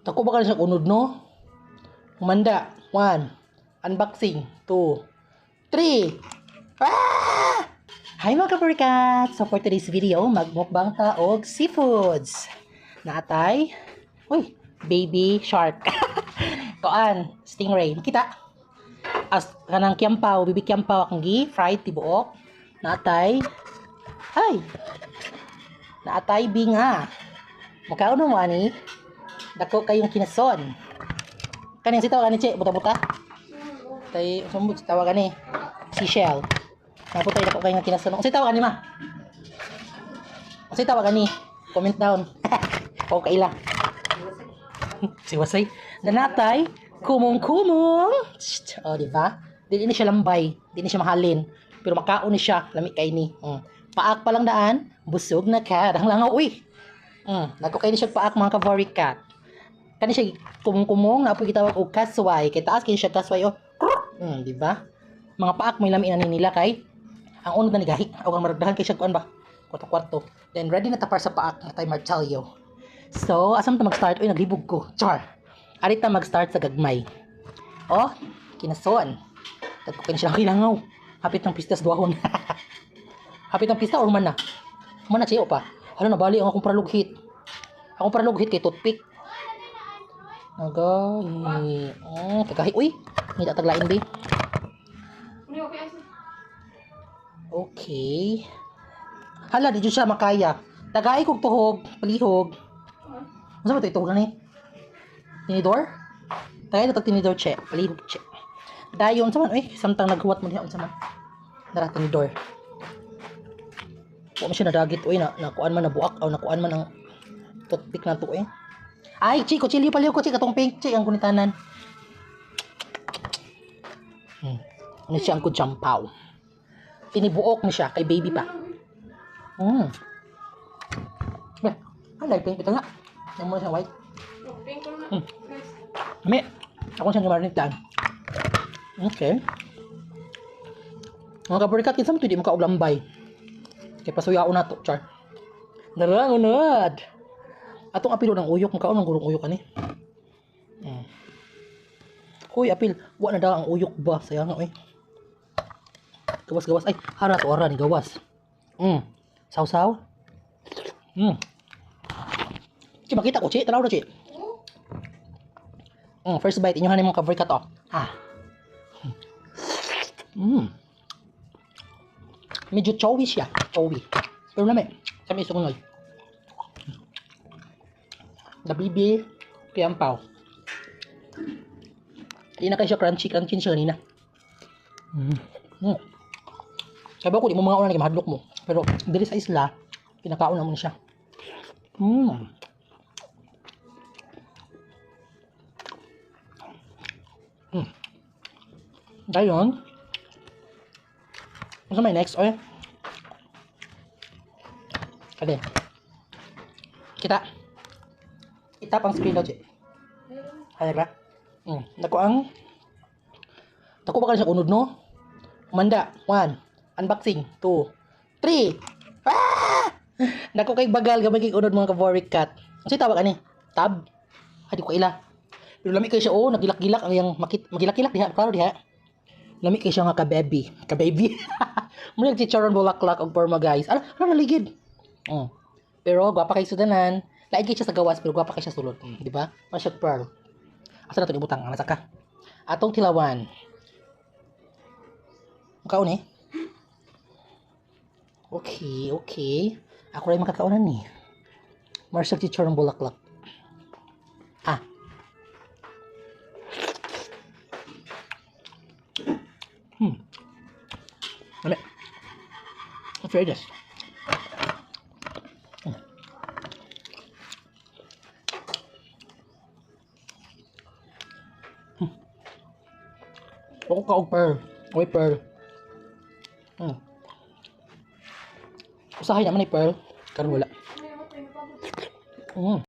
Tako ba ka siya unod, no? Humanda. 1. Unboxing. 2. 3. Ah! Hi mga kabarkat! So for today's video, magmukbang ta og seafoods. Naatay. Uy, baby shark. Koan, stingray. Makita? As kanang kiampaw, bibi kiampaw akong gi-fried tibuok. Naatay. Ay! Naatay binga. Mukhaon mo ani. Dako kayong kinason. Kaning si tawagan ni Che, buta-buta. Tay, sumbot si tawagan ni seashell. Naputay dako kayong kinason. Si tawagan ni ma. Si tawagan ni. Comment down. O kaila. Si Wasay. Danatay, kumong-kumong. O, di ba? Dili ni siya lambay, dili ni siya mahalin. Pero makaon ni siya, lami kay ni. Paak pa lang daan, busog na ka. Dang langaw, uy. Nako kay ni siya paak mga ka-Vorycat. Kani siya kumong-kumong na apoy gitawag og kasway. Kay taas kay siya kasway o. Di ba? Mga paak may lami ani nila kay ang unod na nigahi. Og ang maragdahan kay siya kuan ba? Kwarto-kwarto. Then ready na tapar sa paak na tay martelyo. So, asam ta mag-start? Uy, naglibog ko. Char. Ari ta mag-start sa gagmay. Oh, kinason. Tagpo kay siya kilangaw. Hapit ng pistas duahon. Hapit ng pista or man na. Man na siyo pa. Hala na bali ang akong pralughit. Akong pralughit kay toothpick. Nagahi. Kagahi. Uy, hindi tataglain ba? Okay. Hala, di dyan siya makaya. Tagay kong tuhog, palihog. Masa ba ito ituhog na ni? Tinidor? Tagay na ito tinidor, che. Palihog, che. Dayon, saman, uy, samtang naghuwat mo niya, saman. Dara, tinidor. Huwag mo siya nadagit, uy, nakuan man nabuak, o nakuan man ang toothpick na ito, eh. Ay, chi, kuchilyo paliw ko, chi, katong pink, chi, ang kunitanan. Ano siya ang kuchampaw. Tinibuok ni siya, kay baby pa. Alay, pink ito nga. Yang muna siya white. Kami, ako siya namarinigtaan. Okay. Mga kabarkat, kinsa mo ito, di mo kauglambay. Kaya pasuyao na to, char. Narang unod. Atong apilo ng uyok, makaon ng gurong uyok ani. Hoy, apil, wa na daw ang uyok ba? Sayang nga, eh. Gawas-gawas. Ay, hara to, hara ni gawas. Saw-saw. Chi, makita ko, chi. Tanaw na, chi. First bite, inyo hanin mong ka-Vorycat, oh. Medyo chowy siya. Chowy. Pero namin, sa may sukunod. Nabibi, kiampaw. Hindi na kayo siya crunchy siya kanina. Sabi ko, di mo mga una mahadlok mo. Pero, dili sa isla, pinakaon na mo siya. Dayon, ano sa may next, oy? Kade. Kita pang screen daw, Che. Hay ba? Dako ba ka siya unod, no? Manda. 1. Unboxing. 2. 3. Ah! Dako kay bagal gamay kay unod mga ka-Vorycat. Kasi tawag ani? Tab? Ay, di ko ila. Pero lami kay siya, nagilak-gilak ang yang magilak-gilak diha, klaro diha. Lami kay siya nga ka-baby. Ka-baby. Muna nagchicharon bulaklak og porma, guys. Ano naligid? Pero gwapa kay sudanan. Lain kay siya sa gawas pero gwapa kay siya sulod, di ba? Masya pearl. Asa na to ibutang ang saka. Atong tilawan. Makaon eh. Okay. Ako rin makakaunan ni. Marshall teacher ng bulaklak. Ano? Try this. Ako kaog pearl. Oy, pearl. Usahay naman ni pearl. Karon wala.